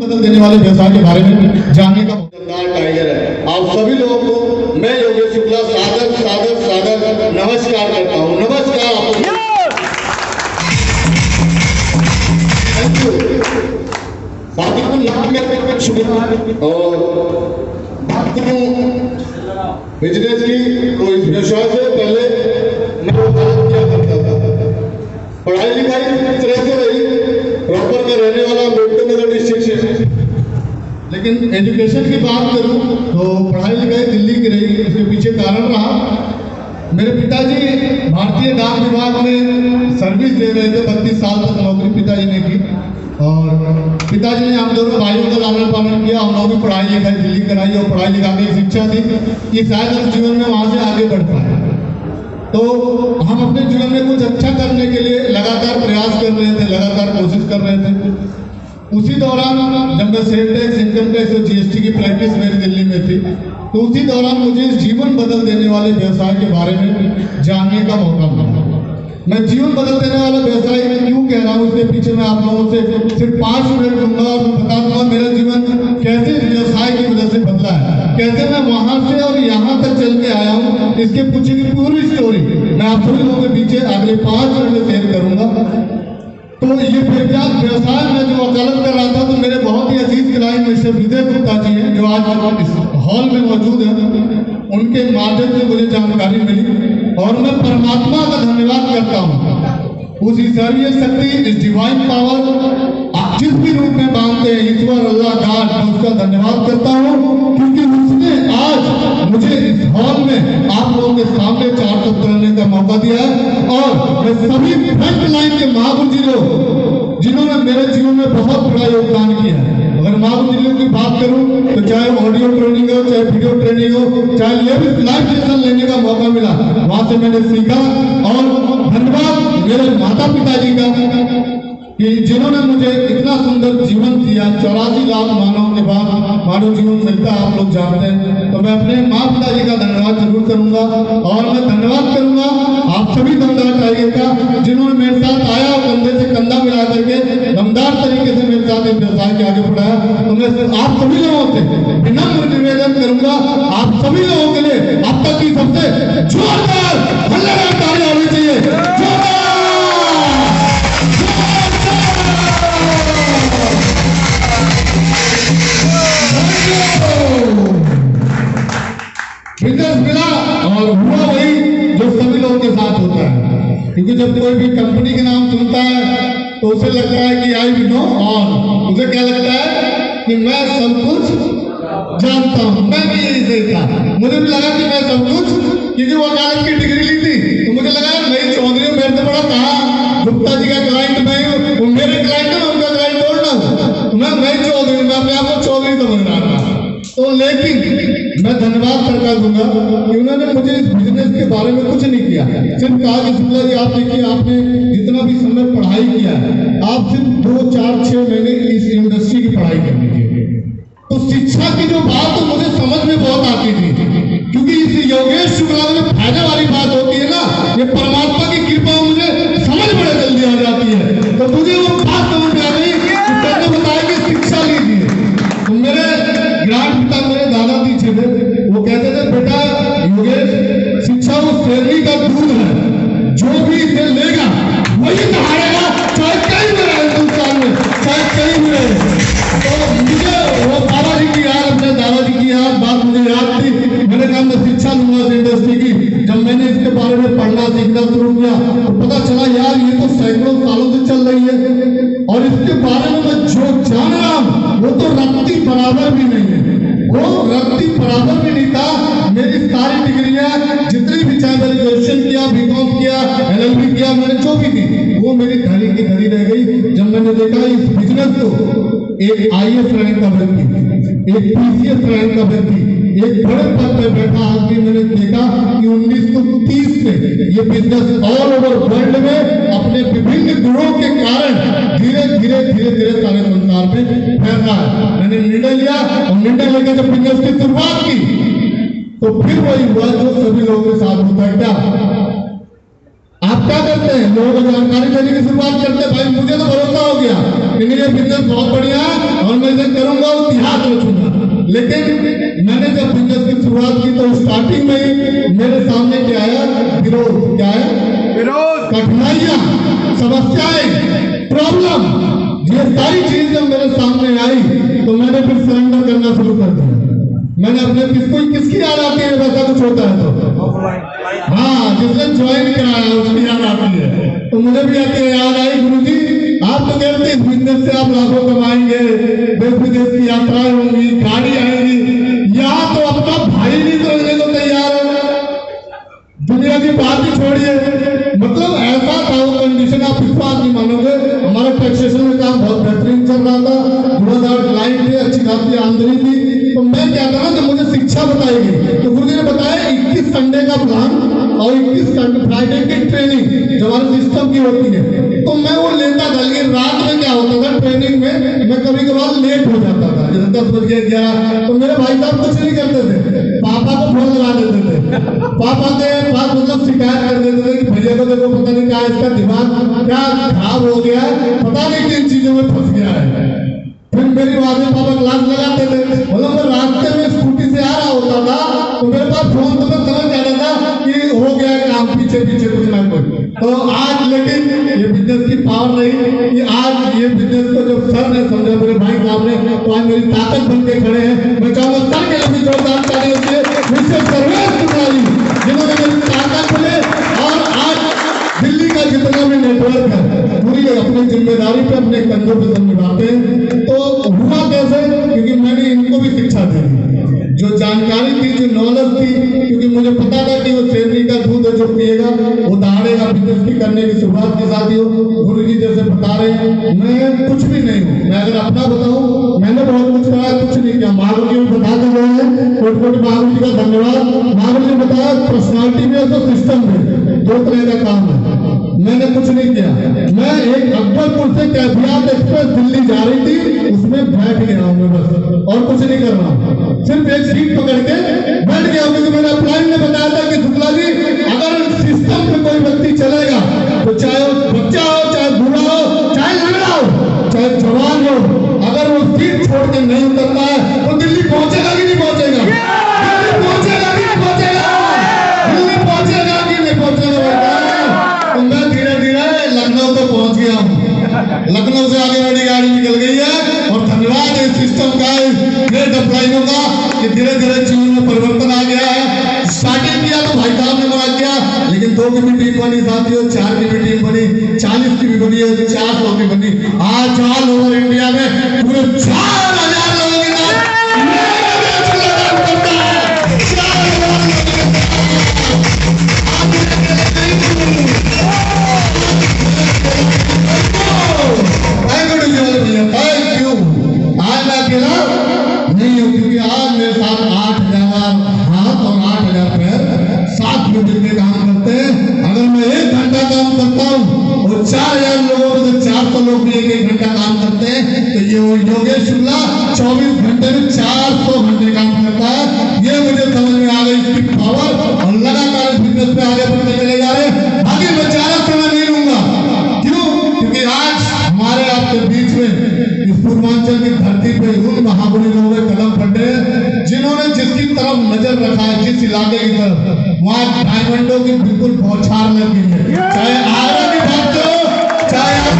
बदल देने वाले व्यवसाय के बारे में जानने का टाइगर है। आप सभी लोगों को मैं योगेश शुक्ला सादर सादर सादर नमस्कार करता हूँ। नमस्कार आपको। साथियों यहाँ में शुक्रिया और बात करूँ बिजनेस की, तो इस व्यवसाय से पहले मैं क्या करता था, पढ़ाई लिखाई इस तरह से रही, प्रॉपर में रहने वाला बेटो नगर डिस्ट्रिक्ट से, लेकिन एजुकेशन की बात करूं तो पढ़ाई लिखाई दिल्ली की रही। इसके पीछे कारण रहा, मेरे पिताजी भारतीय डाक विभाग में सर्विस दे रहे थे, 32 साल तक नौकरी पिताजी ने की और पिताजी ने हम दोनों भाइयों का लालन पालन किया। हम लोग भी पढ़ाई लिखाई दिल्ली कराई और पढ़ाई लिखा की शिक्षा थी कि शायद हम जीवन में वहाँ से आगे बढ़ पाए। तो हम अपने जीवन में कुछ अच्छा करने के लिए लगातार प्रयास कर रहे थे, लगातार कोशिश कर रहे थे। उसी दौरान जब मैं सेल टैक्स, इनकम टैक्स और जीएसटी की प्रैक्टिस मेरी दिल्ली में थी, तो उसी दौरान मुझे जीवन बदल देने वाले व्यवसाय के बारे में जानने का मौका मिला। मैं जीवन बदल देने वाला व्यवसाय क्यों कह रहा हूँ, इसके पीछे मैं आप लोगों से सिर्फ 5 मिनट दूंगा और बता दूंगा मेरा जीवन कैसे व्यवसाय की वजह से बदला है, कैसे मैं वहां से और यहाँ तक चल के आया हूँ। इसके पीछे की पूरी स्टोरी मैं आप सभी लोगों के पीछे अगले 5 मिनट में शेयर करूंगा। तो ये व्यवसाय में जो वकालत कर रहा था, तो मेरे बहुत ही अजीज क्लाइंट मिस्टर विजय गुप्ता जी हैं जो आज इस हॉल में मौजूद हैं। उनके माध्यम से मुझे जानकारी मिली और मैं परमात्मा का धन्यवाद करता हूँ। उस ईश्वरीय शक्ति, इस डिवाइन पावर, आप जिस भी रूप में मानते हैं, ईश्वर, अल्लाह, गॉड, मैं उसका धन्यवाद करता हूँ क्योंकि उसने आज मुझे इस हॉल में आप लोगों के सामने 4 शब्द करने का मौका दिया है। और मैं सभी फ्रंट लाइन के महापुरुष लोग जिन्होंने मेरे जीवन में बहुत बड़ा योगदान किया है। अगर महापुरुष लोगों की बात करूं तो चाहे ऑडियो ट्रेनिंग हो, चाहे वीडियो ट्रेनिंग हो, चाहे लाइव सेशन लेने का मौका मिला, वहां से मैंने सीखा। और धन्यवाद मेरे माता पिता जी का कि जिन्होंने मुझे इतना सुंदर जीवन दिया। 84 लाख मानव के बाद मानव जीवन मिलता है, आप लोग जानते हैं। तो मैं अपने माँ पिता जी का धन्यवाद जरूर करूंगा और मैं धन्यवाद करूंगा आप सभी दमदार टाइगर का जिन्होंने मेरे साथ आया और कंधे से कंधा मिला करके दमदार तरीके से मेरे साथ इस व्यवसाय के आगे बढ़ाया। तो मैं आप सभी लोगों से विनम्र निवेदन करूंगा, आप सभी लोगों के लिए अब तक की सबसे जोरदार हल्लेदार ताली होनी चाहिए। बिजनेस मिला और हुआ वही जो सभी लोगों के साथ होता है, क्योंकि जब कोई भी कंपनी के नाम सुनता है तो उसे लगता है कि आई नो, और उसे क्या लगता है कि मैं सब कुछ जानता हूँ। मैं भी यही सही था, मुझे भी लगा कि मैं सब कुछ, क्योंकि वो वकालत की डिग्री ली थी तो मुझे लगा मेरी चौधरी मेरे से बड़ा कहा गुप्ता जी का क्लाइंट मैं हूँ, वो मेरे क्लाइंट है, उनका क्लाइंट तोड़ना हूँ, मैं चौधरी, मैं अपने आप को चौधरी समझ रहा था। तो लेकिन मैं धन्यवाद सरकार दूंगा कि उन्होंने मुझे इस बिजनेस के बारे में कुछ नहीं किया, सिर्फ कहा कि शुक्ला जी आप देखिए आपने जितना भी समय पढ़ाई किया है, आप सिर्फ 2, 4, 6 महीने इस इंडस्ट्री की पढ़ाई कर लीजिए। तो शिक्षा की जो बात तो मुझे समझ में बहुत आती थी, क्योंकि इस योगेश शुक्ला में फायदे वाली बात होती है ना, ये परमात्मा की कृपा मुझे समझ बड़े जल्दी आ जाती है। तो मुझे वो बात समझ में आ गई कि बताया कि शिक्षा लीजिए। तो मेरे ग्रांड पिता मेरे दादाजी थे, वो कहते थे बेटा योगेश शिक्षा वो शेरनी का दूध है, जो भी इसे लेगा वही सहारेगा, चाहे कहीं भी रहे हिंदुस्तान में, चाहे कहीं भी रहे। तो मुझे वो दादाजी की याद, अपने दादाजी की याद बात मुझे याद थी। मैंने कहा मैं शिक्षा लूंगा इस इंडस्ट्री की। जब मैंने इसके बारे में पढ़ना सीखना शुरू किया तो पता चला यार ये तो सैकड़ों सालों से चल रही है और इसके बारे में मैं जो जान रहा हूँ वो तो रत्ती बराबर भी नहीं है, वो रत्ती बराबर भी नहीं था। मेरी सारी डिग्रियां जितनी भी, चाहे मैंने ग्रेजुएशन किया, बीकॉम किया, एलएलबी किया, मैंने जो भी की वो मेरी धरी की धरी रह गई। जब मैंने देखा इस बिजनेस को एक आईएएस रैंक का व्यक्ति, एक पीसीएस रैंक का व्यक्ति, एक बड़े पद पर बैठा आदमी, मैंने देखा कि 1930 से ये बिजनेस ऑल ओवर वर्ल्ड में अपने विभिन्न गुणों के कारण धीरे धीरे धीरे धीरे सारे संसार में फैल रहा है। मैंने निर्णय लिया और निर्णय लेकर जब बिजनेस की शुरुआत की तो फिर वही हुआ जो सभी लोगों के साथ होता है। क्या आप क्या करते हैं, लोगों को जानकारी देने की शुरुआत करते हैं। भाई मुझे तो भरोसा हो गया कि ये बिजनेस बहुत बढ़िया है और मैं इसे लेकिन मैंने जब बिजनेस की शुरुआत की तो स्टार्टिंग में ही मेरे सामने क्या आया? विरोध। क्या है? विरोध, कठिनाइयां, समस्याएं, प्रॉब्लम, ये सारी चीज जब मेरे सामने आई तो मैंने फिर सरेंडर करना शुरू कर दिया। मैंने अपने किसकी याद आती है वैसा कुछ होता है तो? हाँ, जिसने ज्वाइन कराया उसकी याद आती है। तो मुझे भी आती है, याद आई गुरुजी आप तो कहते हैं बिजनेस से आप लाखों कमाएंगे, देश विदेश की यात्राएं होंगी, गाड़ी आएगी, यहाँ तो अपना भाई नहीं समझने को तैयार है। दुनिया की बात ही छोड़िए, मतलब ऐसा था वो कंडीशन, आप विश्वास नहीं मानोगे। हमारा टैक्सेशन में काम बहुत बेहतरीन चल रहा था, 2000 क्लाइंट थे, अच्छी खासी आमदनी थी। तो मैं क्या था ना, जब मुझे शिक्षा बताएगी तो गुरुजी ने बताया 21 संडे का प्लान और 21 फ्राइडे की ट्रेनिंग जो हमारे सिस्टम की होती है, तो मैं वो लेता था। लेकिन रात में क्या होता था, ट्रेनिंग में मैं कभी कभार लेट हो जाता था, जैसे 10 बज गया 11, तो मेरे भाई साहब कुछ नहीं करते थे, पापा को फोन लगा देते थे। पापा के पास मतलब शिकायत कर देते थे कि भैया को देखो पता नहीं क्या इसका दिमाग क्या खराब हो गया है, पता नहीं किन चीजों में फंस गया है। फिर मेरी बाद में पापा क्लास लगाते थे, मतलब मैं रास्ते में स्कूटी से आ रहा होता था तो मेरे पास फोन तो मैं समझ जाता था कि हो गया काम, पीछे पीछे कुछ ना कुछ। तो आज लेकिन ये बिजनेस की पावर रही कि आज ये बिजनेस को जब सर ने समझा, मेरे भाई साहब ने, तो आज मेरी ताकत बन के खड़े हैं। मैं चाहूंगा सर के लिए भी जोरदार ताली होती है, मुझसे सर्वेश तिवारी जिन्होंने मेरी ताकत बने और आज दिल्ली का जितना भी नेटवर्क है पूरी अपनी जिम्मेदारी पे अपने कंधों पे सब निभाते हैं। तो हुआ कैसे? क्योंकि मैंने इनको भी शिक्षा दी, जो जानकारी थी, जो नॉलेज थी, क्योंकि मुझे पता था कि वो शेरनी का दूध जो पिएगा वो दहाड़ेगा। बिजनेस की करने की शुरुआत के साथ ही गुरु जी जैसे बता रहे हैं, मैं कुछ भी नहीं हूँ। मैं अगर अपना बताऊँ, मैंने बहुत कुछ करा, कुछ नहीं किया। महावीर जी बता के गए हैं, कोटि कोटि महावीर जी का धन्यवाद। महावीर जी बताया पर्सनालिटी में तो सिस्टम में 2 तरह का काम है, मैंने कुछ नहीं किया। मैं एक अकबरपुर से कैफियत एक्सप्रेस दिल्ली जा रही थी, उसमें बैठ गया हूँ मैं बस, और कुछ नहीं कर रहा हूँ, सिर्फ एक सीट पकड़ के बैठ गया हूँ। क्योंकि मेरा क्लाइंट ने बताया था कि शुक्ला जी अगर सिस्टम पे कोई व्यक्ति चलेगा तो चाहे वो बच्चा हो, चाहे बूढ़ा हो, चाहे लंगड़ा हो, चाहे जवान हो, अगर वो सीट छोड़ के नहीं उतरता है तो दिल्ली पहुंचेगा कि नहीं पहुंचेगा? दिल्ली पहुंचेगा कि नहीं पहुंचेगा? दिल्ली पहुंचेगा कि नहीं पहुंचेगा? तो मैं धीरे धीरे लखनऊ तो पहुंच गया हूँ। लखनऊ से आगे मेरी गाड़ी निकल गई है और धन्यवाद इस सिस्टम का, ग्रेट अप्लाइनों का, कि धीरे धीरे जीवन में परिवर्तन आ गया है। स्टार्टिंग किया तो भाई साहब ने बना किया, लेकिन 2 की भी टीम बनी, साथियों 4 की भी टीम बनी, 40 की भी बनी है, 400 की बनी। आज ऑल ओवर इंडिया में पूरे 4000 लोगों के साथ थैंक यू। आज मैं अकेला नहीं हूँ, क्योंकि आज मेरे साथ 8000 हाथ और 8000 पैर साथ में मिलकर काम करते हैं। अगर मैं 1 घंटा काम करता हूँ और 4000 लोगों में 400 लोग भी 1 घंटा काम करते हैं, तो ये योगेश शुक्ला 24 घंटे में 400 घंटे काम करता है। ये मुझे समझ में आ गई इसकी पावर, और लगातार इस बिजनेस पे आगे बढ़ते चले जा रहे हैं। आगे मैं ज्यादा समय नहीं लूंगा, क्यों? क्योंकि आज हमारे आपके बीच में इस पूर्वांचल की धरती पे उन महागुणी लोगों के कदम फटे हैं जिन्होंने जिसकी तरफ नजर रखा है, जिस इलाके की तरफ, वहां डायमंडों की बिल्कुल बौछार लगी है। चाहे आगरा की बात करो, चाहे आप